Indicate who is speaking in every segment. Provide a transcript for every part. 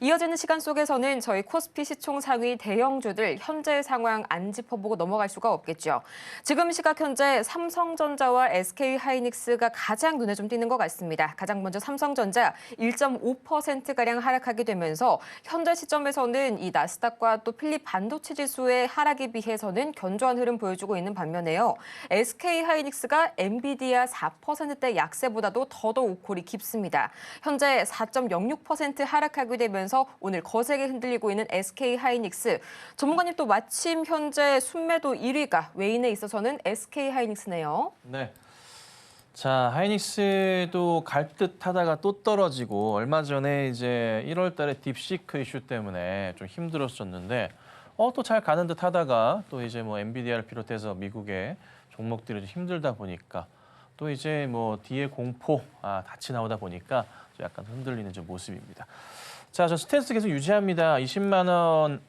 Speaker 1: 이어지는 시간 속에서는 저희 코스피 시총 상위 대형주들 현재 상황 안 짚어보고 넘어갈 수가 없겠죠. 지금 시각 현재 삼성전자와 SK하이닉스가 가장 눈에 좀 띄는 것 같습니다. 가장 먼저 삼성전자 1.5%가량 하락하게 되면서 현재 시점에서는 이 나스닥과 또 필립 반도체 지수의 하락에 비해서는 견조한 흐름 보여주고 있는 반면에요. SK하이닉스가 엔비디아 4%대 약세보다도 더더욱 골이 깊습니다. 현재 4.06% 하락하게 되면서 오늘 거세게 흔들리고 있는 SK하이닉스. 전문가님 또 마침 현재 순매도 1위가 외인에 있어서는 SK하이닉스네요.
Speaker 2: 네. 자, 하이닉스도 갈 듯 하다가 또 떨어지고 얼마 전에 이제 1월 달에 딥시크 이슈 때문에 좀 힘들었었는데 또 잘 가는 듯 하다가 또 이제 뭐 엔비디아를 비롯해서 미국의 종목들이 좀 힘들다 보니까 또 이제 뭐 뒤에 공포 같이 나오다 보니까 좀 약간 흔들리는 좀 모습입니다. 자, 저 스탠스 계속 유지합니다. 20만 원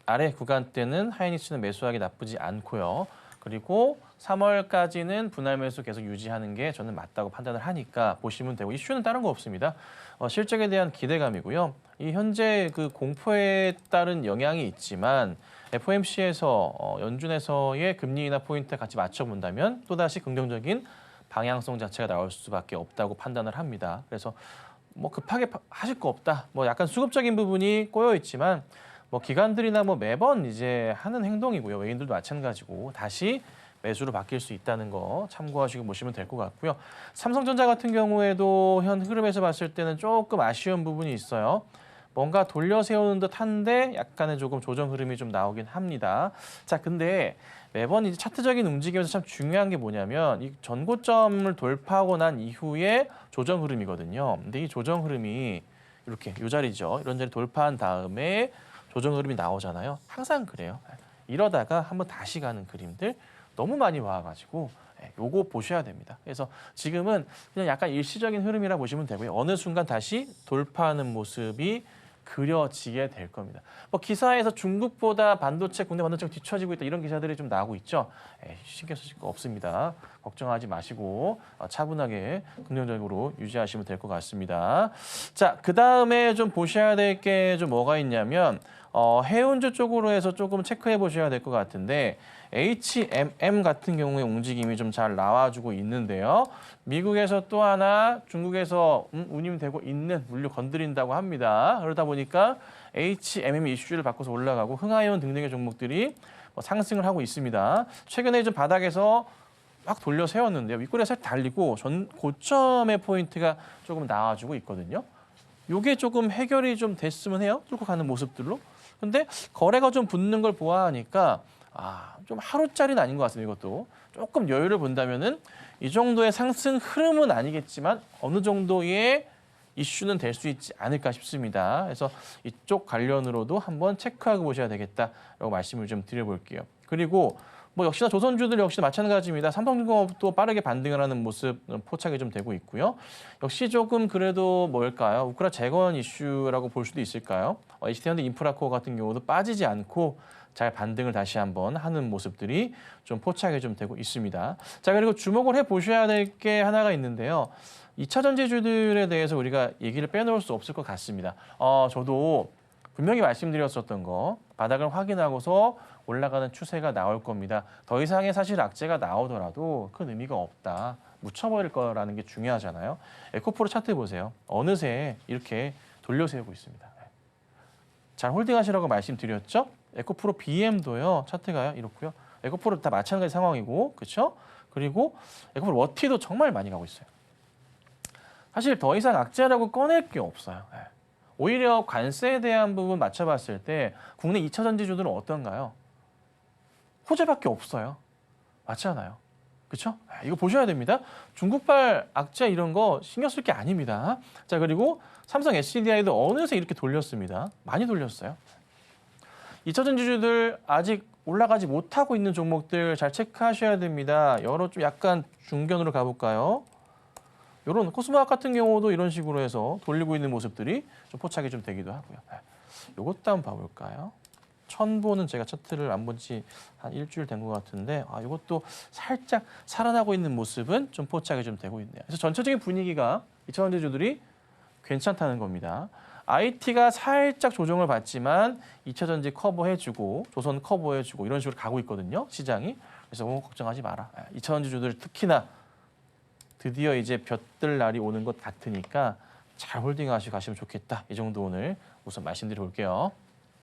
Speaker 2: 아래 구간대는 하이닉스는 매수하기 나쁘지 않고요. 그리고 3월까지는 분할 매수 계속 유지하는 게 저는 맞다고 판단을 하니까 보시면 되고 이슈는 다른 거 없습니다. 실적에 대한 기대감이고요. 이 현재 그 공포에 따른 영향이 있지만 FOMC에서 연준에서의 금리 인하 포인트 같이 맞춰본다면 또다시 긍정적인 방향성 자체가 나올 수밖에 없다고 판단을 합니다. 그래서 뭐 급하게 하실 거 없다. 뭐 약간 수급적인 부분이 꼬여 있지만 뭐 기관들이나 뭐 매번 이제 하는 행동이고요. 외인들도 마찬가지고 다시 매수로 바뀔 수 있다는 거 참고하시고 보시면 될 것 같고요. 삼성전자 같은 경우에도 현 흐름에서 봤을 때는 조금 아쉬운 부분이 있어요. 뭔가 돌려 세우는 듯한데 약간의 조금 조정 흐름이 좀 나오긴 합니다. 자, 근데 매번 이제 차트적인 움직임에서 참 중요한 게 뭐냐면 이 전고점을 돌파하고 난 이후에 조정 흐름이거든요. 근데 이 조정 흐름이 이렇게 이 자리죠. 이런 자리 돌파한 다음에 조정 흐름이 나오잖아요. 항상 그래요. 이러다가 한번 다시 가는 그림들 너무 많이 와가지고 요거 보셔야 됩니다. 그래서 지금은 그냥 약간 일시적인 흐름이라 보시면 되고요. 어느 순간 다시 돌파하는 모습이 그려지게 될 겁니다. 뭐 기사에서 중국보다 국내 반도체가 뒤처지고 있다 이런 기사들이 좀 나오고 있죠. 신경 쓰실 거 없습니다. 걱정하지 마시고 차분하게 긍정적으로 유지하시면 될 것 같습니다. 자, 그 다음에 좀 보셔야 될 게 좀 뭐가 있냐면 해운주 쪽으로 해서 조금 체크해 보셔야 될 것 같은데 HMM 같은 경우에 움직임이 좀 잘 나와주고 있는데요. 미국에서 또 하나 중국에서 운임되고 있는 물류 건드린다고 합니다. 그러다 보니까 HMM 이슈를 바꿔서 올라가고 흥하이온 등등의 종목들이 상승을 하고 있습니다. 최근에 좀 바닥에서 막 돌려 세웠는데요. 윗꼬리가 살짝 달리고 전 고점의 포인트가 조금 나와주고 있거든요. 요게 조금 해결이 좀 됐으면 해요. 뚫고 가는 모습들로. 근데 거래가 좀 붙는 걸 보아하니까 좀 하루짜리는 아닌 것 같습니다. 이것도 조금 여유를 본다면은 이 정도의 상승 흐름은 아니겠지만 어느 정도의 이슈는 될 수 있지 않을까 싶습니다. 그래서 이쪽 관련으로도 한번 체크하고 보셔야 되겠다라고 말씀을 좀 드려볼게요. 그리고 뭐 역시나 조선주들 역시 마찬가지입니다. 삼성중공업도 빠르게 반등을 하는 모습 포착이 좀 되고 있고요. 역시 조금 그래도 뭘까요? 우크라 재건 이슈라고 볼 수도 있을까요? HT현대 인프라코어 같은 경우도 빠지지 않고 잘 반등을 다시 한번 하는 모습들이 좀 포착이 좀 되고 있습니다. 자, 그리고 주목을 해보셔야 될 게 하나가 있는데요. 2차 전지주들에 대해서 우리가 얘기를 빼놓을 수 없을 것 같습니다. 저도 분명히 말씀드렸었던 거 바닥을 확인하고서 올라가는 추세가 나올 겁니다. 더 이상의 사실 악재가 나오더라도 큰 의미가 없다. 묻혀버릴 거라는 게 중요하잖아요. 에코프로 차트 보세요. 어느새 이렇게 돌려세우고 있습니다. 잘 홀딩하시라고 말씀드렸죠? 에코프로 BM도요. 차트가요. 이렇고요. 에코프로 다 마찬가지 상황이고, 그렇죠? 그리고 에코프로 워티도 정말 많이 가고 있어요. 사실 더 이상 악재라고 꺼낼 게 없어요. 오히려 관세에 대한 부분 맞춰봤을 때 국내 2차 전지주들은 어떤가요? 호재밖에 없어요. 맞지 않아요? 그렇죠? 이거 보셔야 됩니다. 중국발 악재 이런 거 신경 쓸 게 아닙니다. 자, 그리고 삼성 SDI도 어느새 이렇게 돌렸습니다. 많이 돌렸어요. 2차 전지주들 아직 올라가지 못하고 있는 종목들 잘 체크하셔야 됩니다. 여러 좀 약간 중견으로 가볼까요? 이런 코스모학 같은 경우도 이런 식으로 해서 돌리고 있는 모습들이 좀 포착이 좀 되기도 하고요. 이것도 한번 봐볼까요? 천보는 제가 차트를 안 본 지 한 일주일 된 것 같은데 이것도 살짝 살아나고 있는 모습은 좀 포착이 좀 되고 있네요. 그래서 전체적인 분위기가 2차 전지주들이 괜찮다는 겁니다. IT가 살짝 조정을 받지만 2차 전지 커버해주고 조선 커버해주고 이런 식으로 가고 있거든요. 시장이. 그래서 걱정하지 마라. 2차 전지주들 특히나 드디어 이제 볕들 날이 오는 것 같으니까 잘 홀딩하시고 가시면 좋겠다. 이 정도 오늘 우선 말씀드려 볼게요.